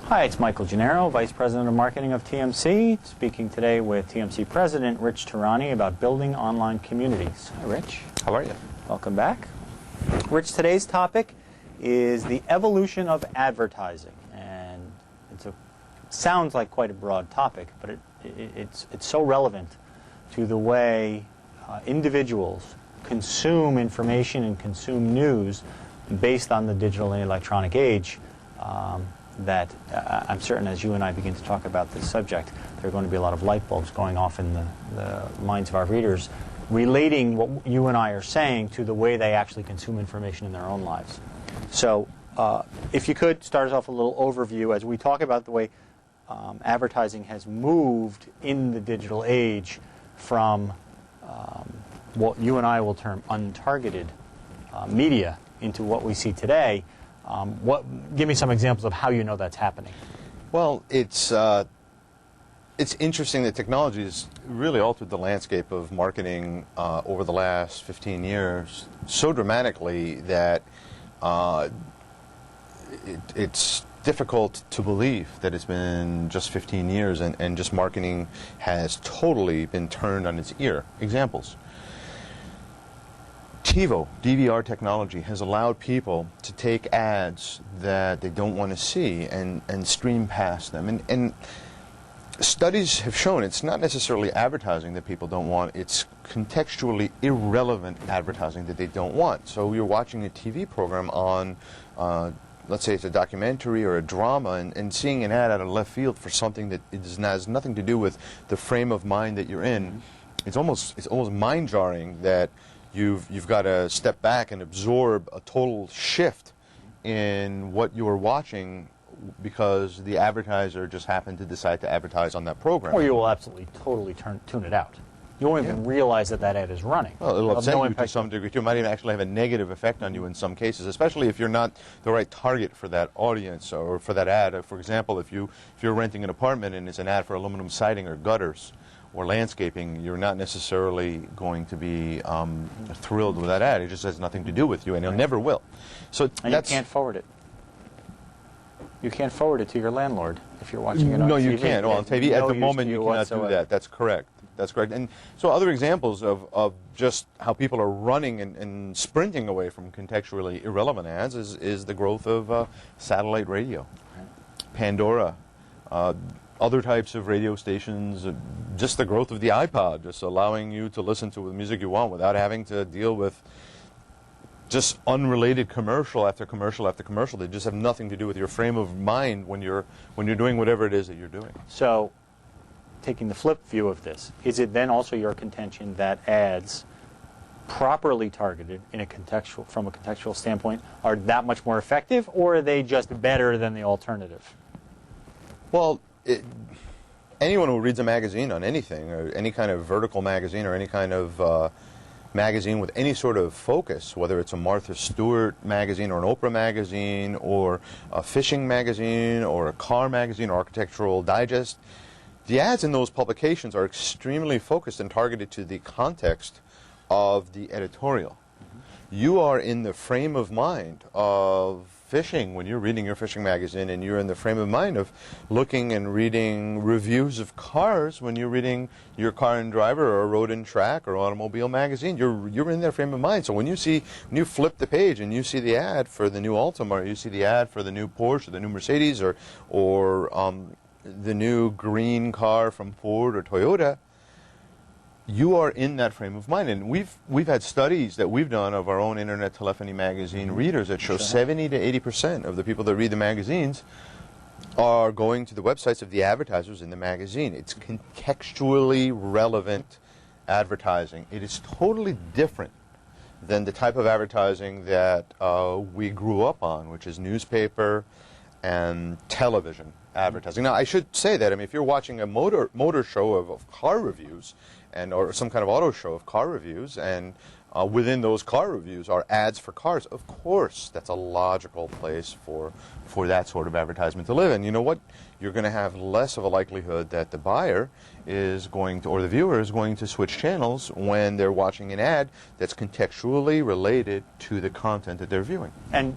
Hi, it's Michael Gennaro, Vice President of Marketing of TMC, speaking today with TMC President Rich Tirani about building online communities. Hi, Rich. How are you? Welcome back. Rich, today's topic is the evolution of advertising, and sounds like quite a broad topic, but it's so relevant to the way individuals consume information and consume news based on the digital and electronic age. That I'm certain as you and I begin to talk about this subject, there are going to be a lot of light bulbs going off in the minds of our readers relating what you and I are saying to the way they actually consume information in their own lives. So if you could start us off a little overview as we talk about the way advertising has moved in the digital age from what you and I will term untargeted media into what we see today. Give me some examples of how you know that's happening. Well, it's interesting that technology has really altered the landscape of marketing over the last 15 years so dramatically that it's difficult to believe that it's been just 15 years and just marketing has totally been turned on its ear. Examples. TiVo, DVR technology, has allowed people to take ads that they don't want to see and stream past them. And studies have shown it's not necessarily advertising that people don't want, it's contextually irrelevant advertising that they don't want. So you're watching a TV program on, let's say it's a documentary or a drama, and seeing an ad out of left field for something that has nothing to do with the frame of mind that you're in, it's almost mind-jarring that you've got to step back and absorb a total shift in what you're watching because the advertiser just happened to decide to advertise on that program. Or you will absolutely totally tune it out. You won't even realize that that ad is running. Well, it'll upset you to some degree too. It might even actually have a negative effect on you in some cases, especially if you're not the right target for that audience or for that ad. For example, if you're renting an apartment and it's an ad for aluminum siding or gutters or landscaping, you're not necessarily going to be thrilled with that ad. It just has nothing to do with you, and it never will. So and you can't forward it. You can't forward it to your landlord if you're watching it on TV. No, you can't. Well, on TV, at the moment, you cannot do that. That's correct. That's correct. And so other examples of just how people are running and sprinting away from contextually irrelevant ads is the growth of satellite radio, Pandora, other types of radio stations, just the growth of the iPod, just allowing you to listen to the music you want without having to deal with just unrelated commercial after commercial after commercial. They just have nothing to do with your frame of mind when you're doing whatever it is that you're doing. So, taking the flip view of this, is it then also your contention that ads properly targeted from a contextual standpoint are that much more effective, or are they just better than the alternative? Well, anyone who reads a magazine on anything, or any kind of vertical magazine or any kind of magazine with any sort of focus, whether it's a Martha Stewart magazine or an Oprah magazine or a fishing magazine or a car magazine or Architectural Digest, the ads in those publications are extremely focused and targeted to the context of the editorial. You are in the frame of mind of fishing when you're reading your fishing magazine, and you're in the frame of mind of looking and reading reviews of cars when you're reading your Car and Driver or Road and Track or Automobile magazine. You're in their frame of mind. So when you flip the page and you see the ad for the new Altima, or you see the ad for the new Porsche or the new Mercedes or the new green car from Ford or Toyota, you are in that frame of mind. And we've had studies that we've done of our own Internet Telephony magazine readers that show 70 to 80% of the people that read the magazines are going to the websites of the advertisers in the magazine. It's contextually relevant advertising. It is totally different than the type of advertising that we grew up on, which is newspaper and television advertising. Now, I should say that, if you're watching a motor show of car reviews, or some kind of auto show of car reviews, and within those car reviews are ads for cars, of course that's a logical place for that sort of advertisement to live. And you know what? You're going to have less of a likelihood that the buyer is going to, or the viewer is going to switch channels when they're watching an ad that's contextually related to the content that they're viewing. And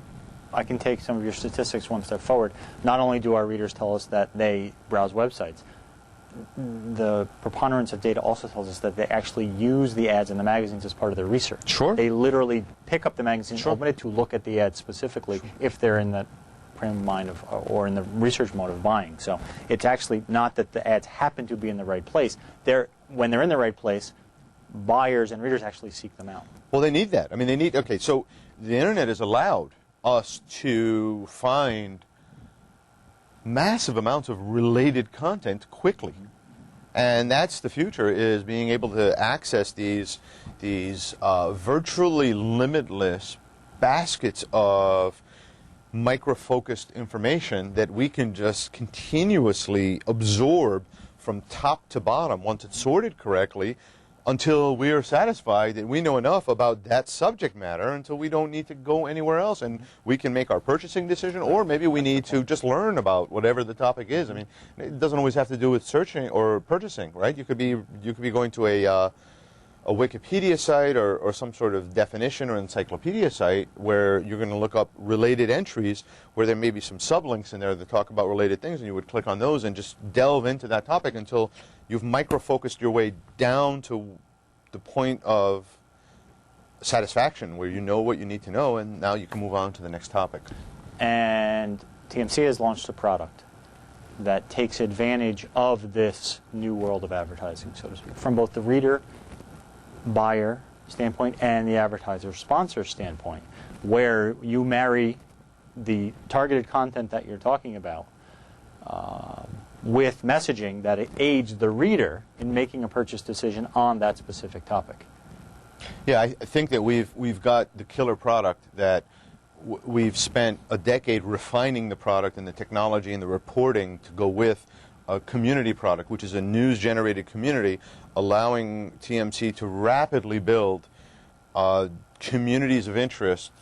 I can take some of your statistics one step forward. Not only do our readers tell us that they browse websites, the preponderance of data also tells us that they actually use the ads in the magazines as part of their research. Sure. They literally pick up the magazine, Sure. open it to look at the ads specifically, sure, if they're in the frame of mind of, or in the research mode of buying. So it's actually not that the ads happen to be in the right place. When they're in the right place, buyers and readers actually seek them out. Well, they need that. I mean, they need, okay, so the internet has allowed us to find massive amounts of related content quickly. And that's the future, is being able to access these virtually limitless baskets of micro-focused information that we can just continuously absorb from top to bottom once it's sorted correctly, until we are satisfied that we know enough about that subject matter until we don't need to go anywhere else, and we can make our purchasing decision, or maybe we need to just learn about whatever the topic is. I mean, it doesn't always have to do with searching or purchasing, right? You could be going to a Wikipedia site or some sort of definition or encyclopedia site where you're going to look up related entries where there may be some sublinks in there that talk about related things, and you would click on those and just delve into that topic until you've micro-focused your way down to the point of satisfaction where you know what you need to know, and now you can move on to the next topic. And TMC has launched a product that takes advantage of this new world of advertising, so to speak, from both the reader, buyer standpoint and the advertiser sponsor standpoint, where you marry the targeted content that you're talking about with messaging that aids the reader in making a purchase decision on that specific topic. Yeah, I think that we've got the killer product that we've spent a decade refining the product and the technology and the reporting to go with a community product, which is a news-generated community, allowing TMC to rapidly build communities of interest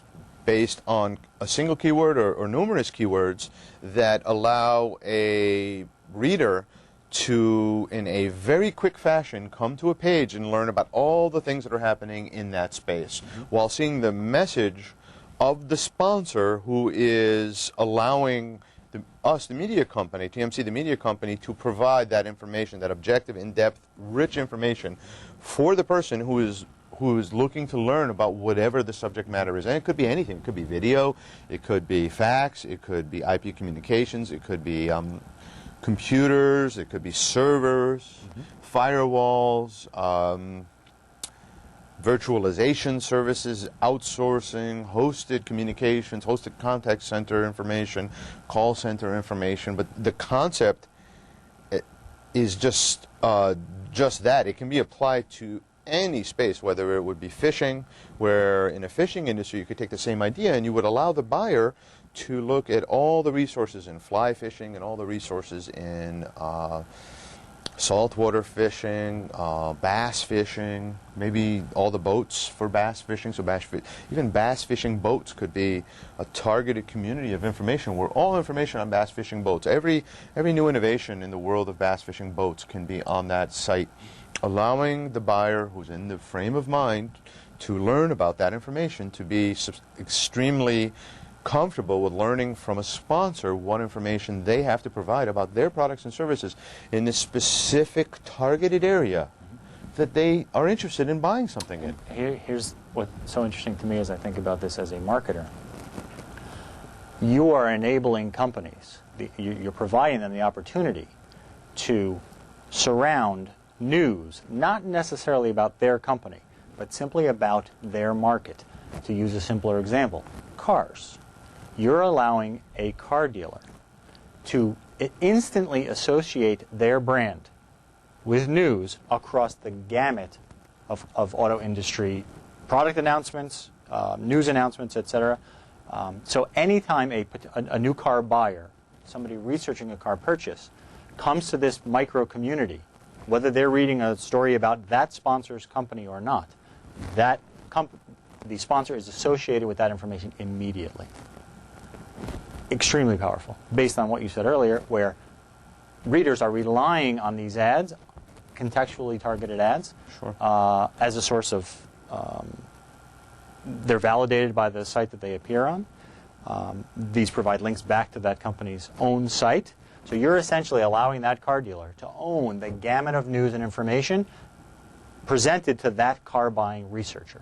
based on a single keyword or numerous keywords that allow a reader to, in a very quick fashion, come to a page and learn about all the things that are happening in that space, while seeing the message of the sponsor who is allowing us, the media company, TMC, the media company, to provide that information, that objective, in-depth, rich information for the person who is looking to learn about whatever the subject matter is. And it could be anything. It could be video, it could be fax, it could be IP communications, it could be computers, it could be servers, firewalls, virtualization services, outsourcing, hosted communications, hosted contact center information, call center information. But the concept is just that. It can be applied to any space, whether it would be fishing, where in a fishing industry you could take the same idea and you would allow the buyer to look at all the resources in fly fishing and all the resources in saltwater fishing, bass fishing, maybe all the boats for bass fishing. So even bass fishing boats could be a targeted community of information where all information on bass fishing boats, every new innovation in the world of bass fishing boats can be on that site, allowing the buyer who's in the frame of mind to learn about that information, to be extremely comfortable with learning from a sponsor what information they have to provide about their products and services in this specific targeted area that they are interested in buying something in. Here's what's so interesting to me as I think about this as a marketer. You are enabling companies, you're providing them the opportunity to surround news, not necessarily about their company, but simply about their market. To use a simpler example, cars. You're allowing a car dealer to instantly associate their brand with news across the gamut of auto industry product announcements, news announcements, etc. So anytime a new car buyer, somebody researching a car purchase, comes to this micro community, whether they're reading a story about that sponsor's company or not, the sponsor is associated with that information immediately. Extremely powerful, based on what you said earlier, where readers are relying on these ads, contextually targeted ads, Sure. As a source of, they're validated by the site that they appear on, These provide links back to that company's own site. So you're essentially allowing that car dealer to own the gamut of news and information presented to that car buying researcher.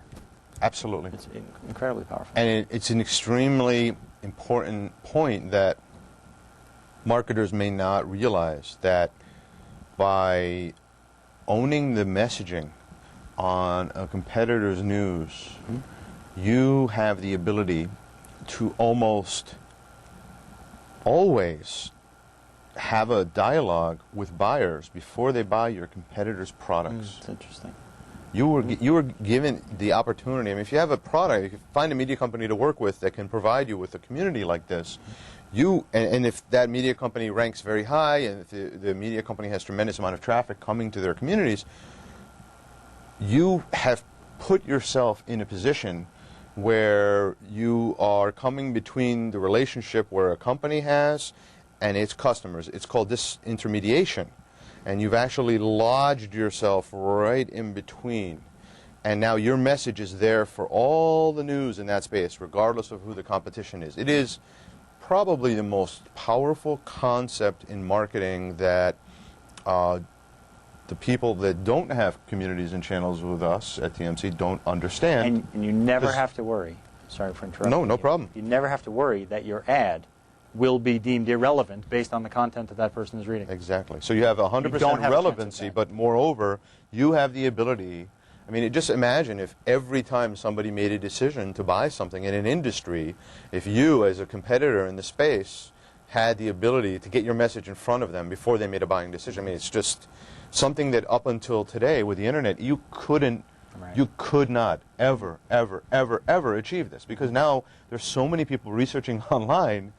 Absolutely. It's incredibly powerful. And it's an extremely important point that marketers may not realize, that by owning the messaging on a competitor's news, you have the ability to almost always have a dialogue with buyers before they buy your competitor's products. That's interesting. You were given the opportunity. I mean, if you have a product, if you find a media company to work with that can provide you with a community like this, and if that media company ranks very high, and if the media company has tremendous amount of traffic coming to their communities, you have put yourself in a position where you are coming between the relationship where a company has and its customers. It's called disintermediation. And you've actually lodged yourself right in between. And now your message is there for all the news in that space, regardless of who the competition is. It is probably the most powerful concept in marketing that the people that don't have communities and channels with us at TMC don't understand. And you never have to worry. Sorry for interrupting. No problem. You never have to worry that your ad will be deemed irrelevant based on the content that that person is reading. Exactly. So you have 100% relevancy, but moreover, you have the ability. I mean, just imagine if every time somebody made a decision to buy something in an industry, if you, as a competitor in the space, had the ability to get your message in front of them before they made a buying decision. I mean, it's just something that up until today with the internet, you could not ever achieve this, because now there's so many people researching online.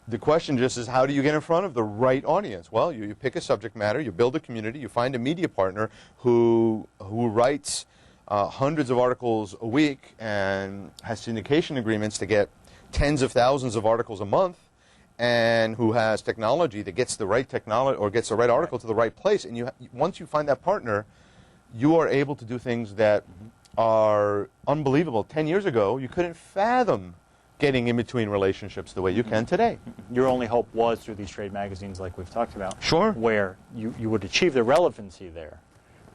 The question just is, how do you get in front of the right audience? Well, you pick a subject matter, you build a community, you find a media partner who writes hundreds of articles a week and has syndication agreements to get tens of thousands of articles a month, and who has technology that gets the right technology or gets the right article to the right place. And once you find that partner, you are able to do things that are unbelievable. 10 years ago, you couldn't fathom getting in between relationships the way you can today. Your only hope was through these trade magazines like we've talked about. Sure. Where you would achieve the relevancy there,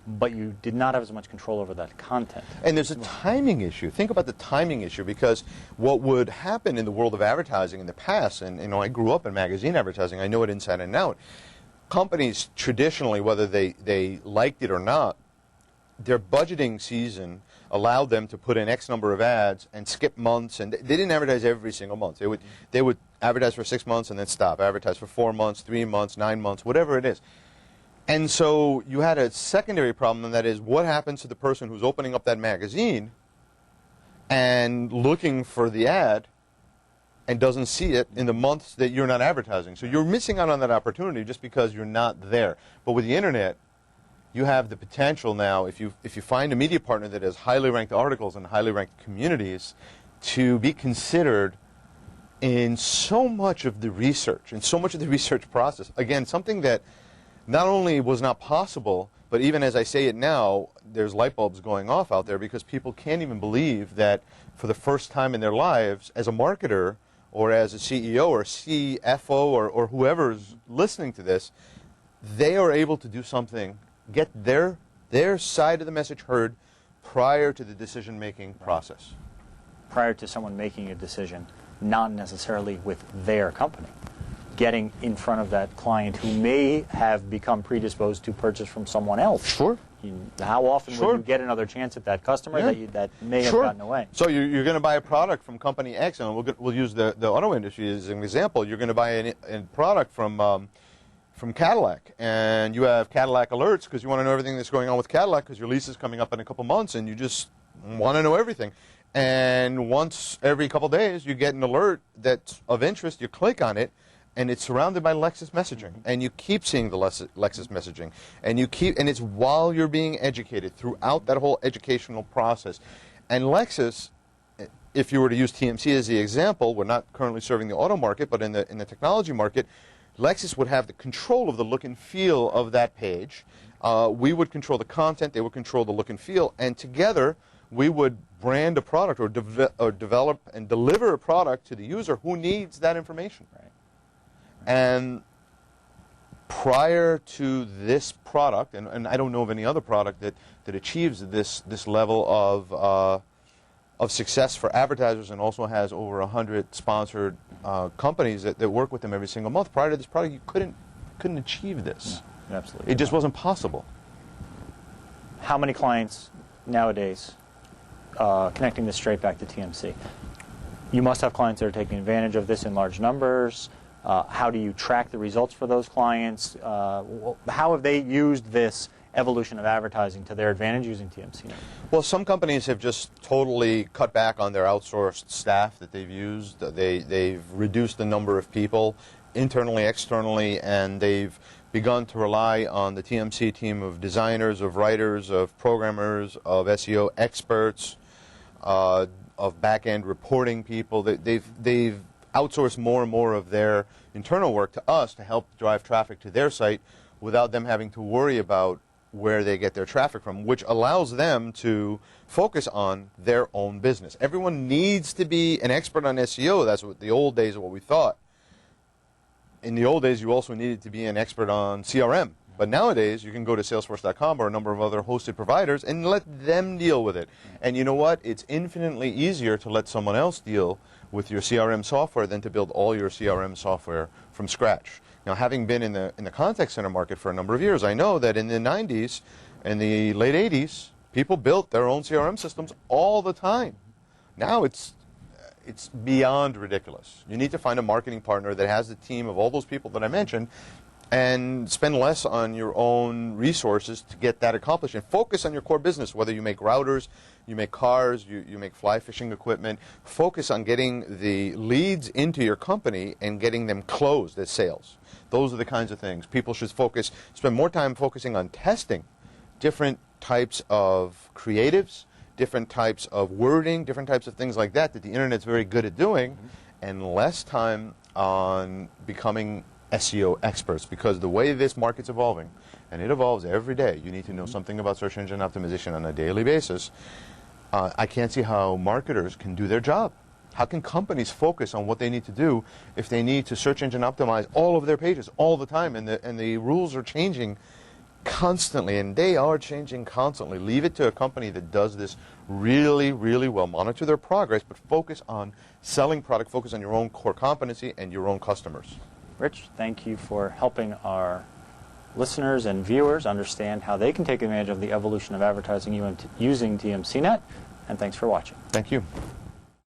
but you did not have as much control over that content. And there's a timing issue. Think about the timing issue, because what would happen in the world of advertising in the past, and I grew up in magazine advertising, I know it inside and out. Companies traditionally, whether they liked it or not, their budgeting season allowed them to put in X number of ads and skip months, and they didn't advertise every single month. They would advertise for 6 months and then stop, advertise for 4 months, 3 months, 9 months, whatever it is. And so you had a secondary problem, and that is, what happens to the person who's opening up that magazine and looking for the ad and doesn't see it in the months that you're not advertising? So you're missing out on that opportunity just because you're not there. But with the internet, you have the potential now, if you find a media partner that has highly ranked articles and highly ranked communities, to be considered in so much of the research, and so much of the research process. Again, something that not only was not possible, but even as I say it now, there's light bulbs going off out there, because people can't even believe that for the first time in their lives, as a marketer or as a CEO or CFO or whoever's listening to this, they are able to do something, get their side of the message heard prior to the decision-making process. Prior to someone making a decision, not necessarily with their company. Getting in front of that client who may have become predisposed to purchase from someone else. Sure. How often would you get another chance at that customer that may have gotten away? So you're going to buy a product from company X, and we'll use the auto industry as an example. You're going to buy a product from Cadillac, and you have Cadillac alerts because you want to know everything that's going on with Cadillac, because your lease is coming up in a couple months, and you just want to know everything. And once every couple days, you get an alert that's of interest. You click on it, and it's surrounded by Lexus messaging, and you keep seeing the Lexus messaging, and it's while you're being educated throughout that whole educational process. And Lexus, if you were to use TMC as the example, we're not currently serving the auto market, but in the technology market, Lexus would have the control of the look and feel of that page. We would control the content, they would control the look and feel, and together we would brand a product or develop and deliver a product to the user who needs that information. Right. And prior to this product, and I don't know of any other product that achieves this level of success for advertisers and also has over 100 sponsored companies that work with them every single month. Prior to this product, you couldn't achieve this. No, absolutely. It just wasn't possible. How many clients nowadays, connecting this straight back to TMC, you must have clients that are taking advantage of this in large numbers. How do you track the results for those clients? How have they used this evolution of advertising to their advantage using TMC? Well, some companies have just totally cut back on their outsourced staff that they've used. They've reduced the number of people internally, externally, and they've begun to rely on the TMC team of designers, of writers, of programmers, of SEO experts, of back-end reporting people. They've outsourced more and more of their internal work to us to help drive traffic to their site without them having to worry about where they get their traffic from, which allows them to focus on their own business. Everyone needs to be an expert on SEO. That's what the old days of what we thought. In the old days, you also needed to be an expert on CRM. But nowadays, you can go to Salesforce.com or a number of other hosted providers and let them deal with it. And you know what? It's infinitely easier to let someone else deal with your CRM software than to build all your CRM software from scratch. Now, having been in the contact center market for a number of years, I know that in the 90s and the late 80s, people built their own CRM systems all the time. Now it's beyond ridiculous. You need to find a marketing partner that has the team of all those people that I mentioned and spend less on your own resources to get that accomplished and focus on your core business, whether you make routers, you make cars, you make fly fishing equipment. Focus on getting the leads into your company and getting them closed as sales. Those are the kinds of things. People should spend more time focusing on testing different types of creatives, different types of wording, different types of things like that the Internet's very good at doing, and less time on becoming SEO experts, because the way this market's evolving, and it evolves every day, you need to know something about search engine optimization on a daily basis. I can't see how marketers can do their job. How can companies focus on what they need to do if they need to search engine optimize all of their pages all the time, and the rules are changing constantly, and they are changing constantly. Leave it to a company that does this really, really well. Monitor their progress, but focus on selling product, focus on your own core competency and your own customers. Rich, thank you for helping our listeners and viewers understand how they can take advantage of the evolution of advertising using TMCnet, and thanks for watching. Thank you.